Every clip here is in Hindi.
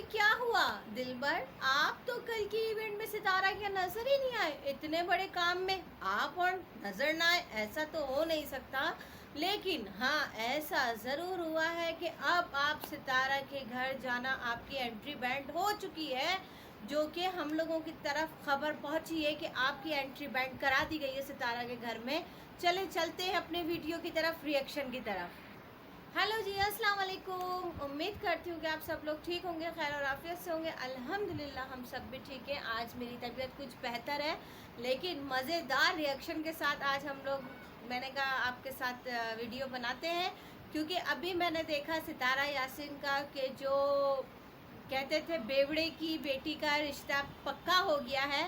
क्या हुआ दिलबर, आप तो कल की इवेंट में सितारा के नजर ही नहीं आए। इतने बड़े काम में आप और नजर ना आए, ऐसा तो हो नहीं सकता। लेकिन हाँ, ऐसा ज़रूर हुआ है कि अब आप सितारा के घर जाना, आपकी एंट्री बैंड हो चुकी है, जो कि हम लोगों की तरफ खबर पहुंची है कि आपकी एंट्री बैंड करा दी गई है सितारा के घर में। चले चलते हैं अपने वीडियो की तरफ, रिएक्शन की तरफ। हेलो जी, अस्सलाम वालेकुम। उम्मीद करती हूँ कि आप सब लोग ठीक होंगे, खैर और आफियत से होंगे। अल्हम्दुलिल्लाह हम सब भी ठीक हैं। आज मेरी तबीयत कुछ बेहतर है, लेकिन मज़ेदार रिएक्शन के साथ आज हम लोग, मैंने कहा आपके साथ वीडियो बनाते हैं। क्योंकि अभी मैंने देखा सितारा यासीन का कि जो कहते थे बेवड़े की बेटी का रिश्ता पक्का हो गया है।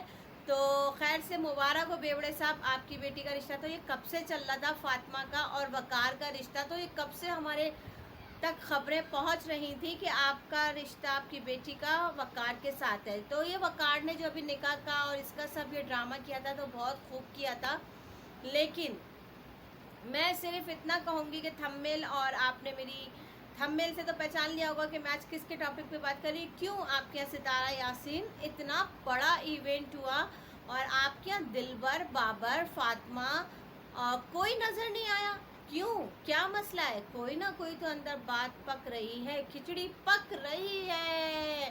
तो खैर से मुबारक हो बेवड़े साहब, आपकी बेटी का रिश्ता तो ये कब से चल रहा था, फातिमा का और वकार का रिश्ता तो ये कब से हमारे तक खबरें पहुंच रही थी कि आपका रिश्ता आपकी बेटी का वकार के साथ है। तो ये वकार ने जो अभी निकाह का और इसका सब ये ड्रामा किया था तो बहुत खूब किया था। लेकिन मैं सिर्फ इतना कहूँगी कि थंबनेल और आपने मेरी थंबनेल से तो पहचान लिया होगा कि मैं आज किसके टॉपिक पे बात कर रही हूँ। क्यों आपके यहाँ सितारा यासीन इतना बड़ा इवेंट हुआ और आपके यहाँ दिलबर, बाबर, फातिमा कोई नज़र नहीं आया। क्यों, क्या मसला है? कोई ना कोई तो अंदर बात पक रही है, खिचड़ी पक रही है,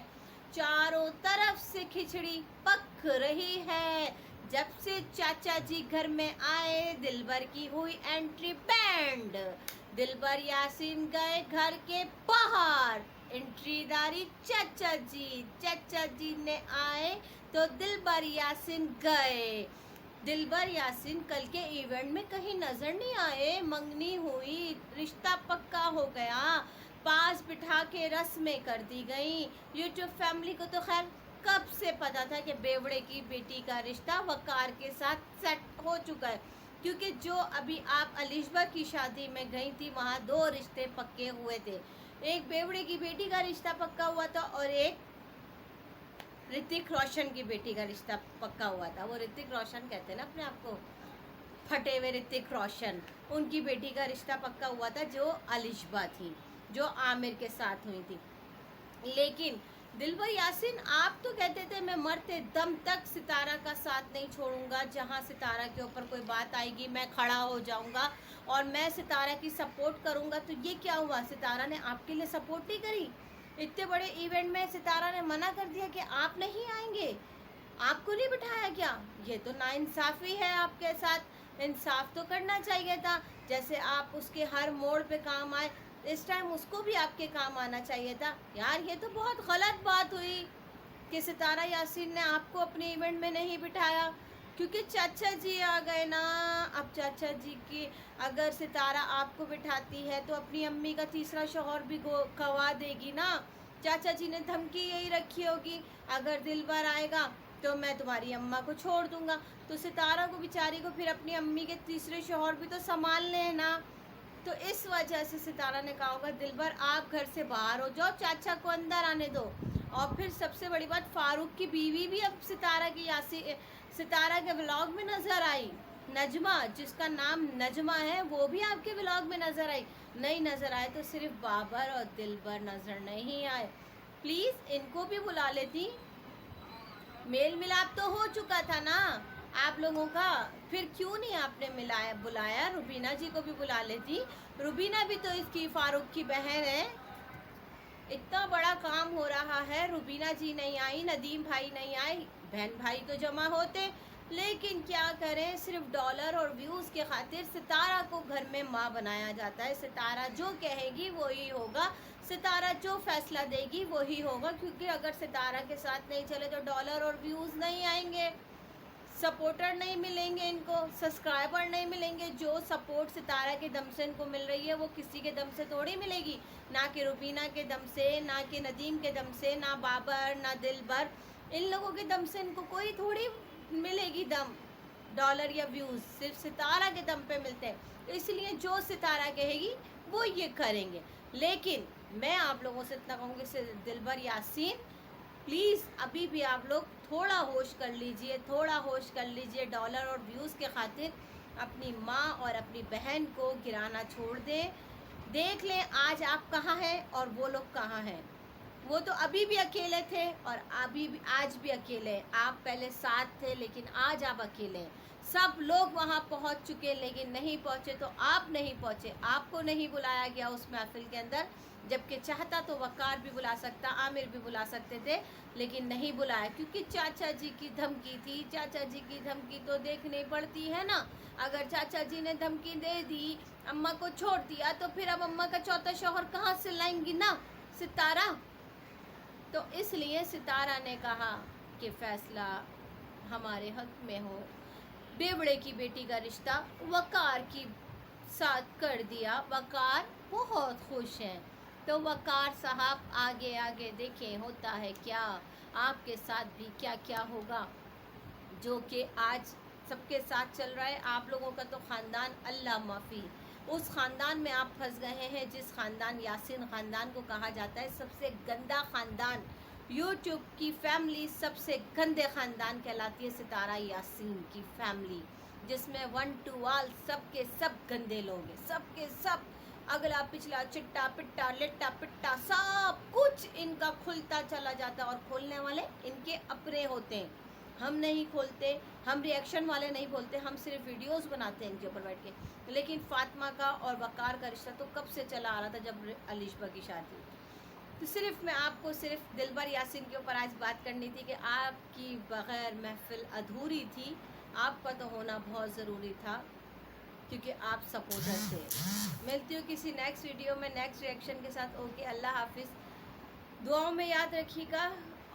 चारों तरफ से खिचड़ी पक रही है। जब से चाचा जी घर में आए, दिलबर की हुई एंट्री बैंड, दिलबर यासीन गए घर के बाहर, एंट्रीदारी चाचा जी ने आए तो दिलबर यासीन गए। दिलबर यासीन कल के इवेंट में कहीं नजर नहीं आए। मंगनी हुई, रिश्ता पक्का हो गया, पास बिठा के रस्में कर दी गई। यूट्यूब फैमिली को तो खैर कब से पता था कि बेवड़े की बेटी का रिश्ता वकार के साथ सेट हो चुका है। क्योंकि जो अभी आप अलिशबा की शादी में गई थी, वहाँ दो रिश्ते पक्के हुए थे। एक बेवड़े की बेटी का रिश्ता पक्का हुआ था और एक ऋतिक रोशन की बेटी का रिश्ता पक्का हुआ था। वो ऋतिक रोशन कहते हैं ना अपने आप को, फटे हुए ऋतिक रोशन, उनकी बेटी का रिश्ता पक्का हुआ था जो अलिशबा थी, जो आमिर के साथ हुई थी। लेकिन दिलबर यासीन, आप तो कहते थे मैं मरते दम तक सितारा का साथ नहीं छोड़ूंगा, जहां सितारा के ऊपर कोई बात आएगी मैं खड़ा हो जाऊंगा और मैं सितारा की सपोर्ट करूंगा। तो ये क्या हुआ, सितारा ने आपके लिए सपोर्ट नहीं करी? इतने बड़े इवेंट में सितारा ने मना कर दिया कि आप नहीं आएंगे, आपको नहीं बिठाया क्या? ये तो नाइंसाफ़ी है आपके साथ। इंसाफ तो करना चाहिए था। जैसे आप उसके हर मोड़ पे काम आए, इस टाइम उसको भी आपके काम आना चाहिए था। यार ये तो बहुत गलत बात हुई कि सितारा यासीन ने आपको अपने इवेंट में नहीं बिठाया, क्योंकि चाचा जी आ गए ना। अब चाचा जी की अगर सितारा आपको बिठाती है तो अपनी अम्मी का तीसरा शौहर भी गवा देगी ना। चाचा जी ने धमकी यही रखी होगी, अगर दिलबर आएगा तो मैं तुम्हारी अम्मा को छोड़ दूंगा। तो सितारा को बेचारी को फिर अपनी अम्मी के तीसरे शौहर भी तो संभाल लेना। तो इस वजह से सितारा ने कहा होगा दिलबर आप घर से बाहर हो जाओ, चाचा को अंदर आने दो। और फिर सबसे बड़ी बात, फारूक की बीवी भी अब सितारा के व्लॉग में नज़र आई। नजमा, जिसका नाम नजमा है, वो भी आपके व्लॉग में नज़र आई। नहीं नज़र आए तो सिर्फ बाबर और दिलबर नज़र नहीं आए। प्लीज़ इनको भी बुला लेती, मेल मिलाप तो हो चुका था ना आप लोगों का। फिर क्यों नहीं आपने बुलाया? रुबीना जी को भी बुला लेती, रुबीना भी तो इसकी फारूक की बहन है। इतना बड़ा काम हो रहा है, रुबीना जी नहीं आई, नदीम भाई नहीं आए, बहन भाई तो जमा होते। लेकिन क्या करें, सिर्फ डॉलर और व्यूज़ के खातिर सितारा को घर में माँ बनाया जाता है। सितारा जो कहेगी वही होगा, सितारा जो फैसला देगी वही होगा। क्योंकि अगर सितारा के साथ नहीं चले तो डॉलर और व्यूज़ नहीं आएंगे, सपोर्टर नहीं मिलेंगे, इनको सब्सक्राइबर नहीं मिलेंगे। जो सपोर्ट सितारा के दम से इनको मिल रही है वो किसी के दम से थोड़ी मिलेगी, ना कि रुबीना के दम से, ना कि नदीम के दम से, ना बाबर, ना दिलबर। इन लोगों के दम से इनको कोई थोड़ी मिलेगी दम, डॉलर या व्यूज़ सिर्फ सितारा के दम पे मिलते हैं। इसलिए जो सितारा कहेगी वो ये करेंगे। लेकिन मैं आप लोगों से इतना कहूँगी, दिलबर यासीन प्लीज़ अभी भी आप लोग थोड़ा होश कर लीजिए, थोड़ा होश कर लीजिए। डॉलर और व्यूज़ के खातिर अपनी माँ और अपनी बहन को गिराना छोड़ दें। देख लें आज आप कहाँ हैं और वो लोग कहाँ हैं। वो तो अभी भी अकेले थे और अभी भी आज भी अकेले हैं। आप पहले साथ थे लेकिन आज आप अकेले हैं। सब लोग वहाँ पहुँच चुके लेकिन नहीं पहुँचे, तो आप नहीं पहुँचे, आपको नहीं बुलाया गया उस महफिल के अंदर। जबकि चाहता तो वकार भी बुला सकता, आमिर भी बुला सकते थे, लेकिन नहीं बुलाया क्योंकि चाचा जी की धमकी थी। चाचा जी की धमकी तो देखनी पड़ती है ना। अगर चाचा जी ने धमकी दे दी, अम्मा को छोड़ दिया, तो फिर अब अम्मा का चौथा शौहर कहाँ से लाएंगी ना सितारा। तो इसलिए सितारा ने कहा कि फैसला हमारे हक में हो। बेवड़े की बेटी का रिश्ता वकार की साथ कर दिया। वकार बहुत खुश हैं। तो वकार साहब आगे आगे देखें होता है क्या, आपके साथ भी क्या क्या होगा, जो कि आज सबके साथ चल रहा है। आप लोगों का तो ख़ानदान अल्लाह माफ़ी, उस ख़ानदान में आप फंस गए हैं जिस ख़ानदान, यासीन ख़ानदान को कहा जाता है सबसे गंदा ख़ानदान। यूट्यूब की फैमिली सबसे गंदे ख़ानदान कहलाती है, सितारा यासीन की फैमिली, जिसमें वन टू ऑल सब के सब गंदे लोग हैं। सब के सब, अगला पिछला, चिट्टा पिट्टा लिट्टा पिट्टा, सब कुछ इनका खुलता चला जाता है। और खोलने वाले इनके अपने होते हैं, हम नहीं खोलते, हम रिएक्शन वाले नहीं बोलते, हम सिर्फ वीडियोस बनाते हैं इनके ऊपर बैठ के। लेकिन फातिमा का और वकार का रिश्ता तो कब से चला आ रहा था, जब अलिशबा की शादी। तो सिर्फ मैं आपको सिर्फ दिलबर यासीन के ऊपर आज बात करनी थी कि आपकी बग़ैर महफिल अधूरी थी। आपका तो होना बहुत ज़रूरी था क्योंकि आप सपोर्टर थे। मिलती हूँ किसी नेक्स्ट वीडियो में नेक्स्ट रिएक्शन के साथ। ओके, अल्लाह हाफिज़। दुआओं में याद रखिएगा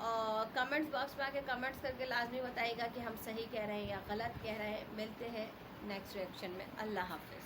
और कमेंट्स बॉक्स में आके कमेंट्स करके लाजमी बताइएगा कि हम सही कह रहे हैं या गलत कह रहे हैं। मिलते हैं नेक्स्ट रिएक्शन में। अल्लाह हाफिज़।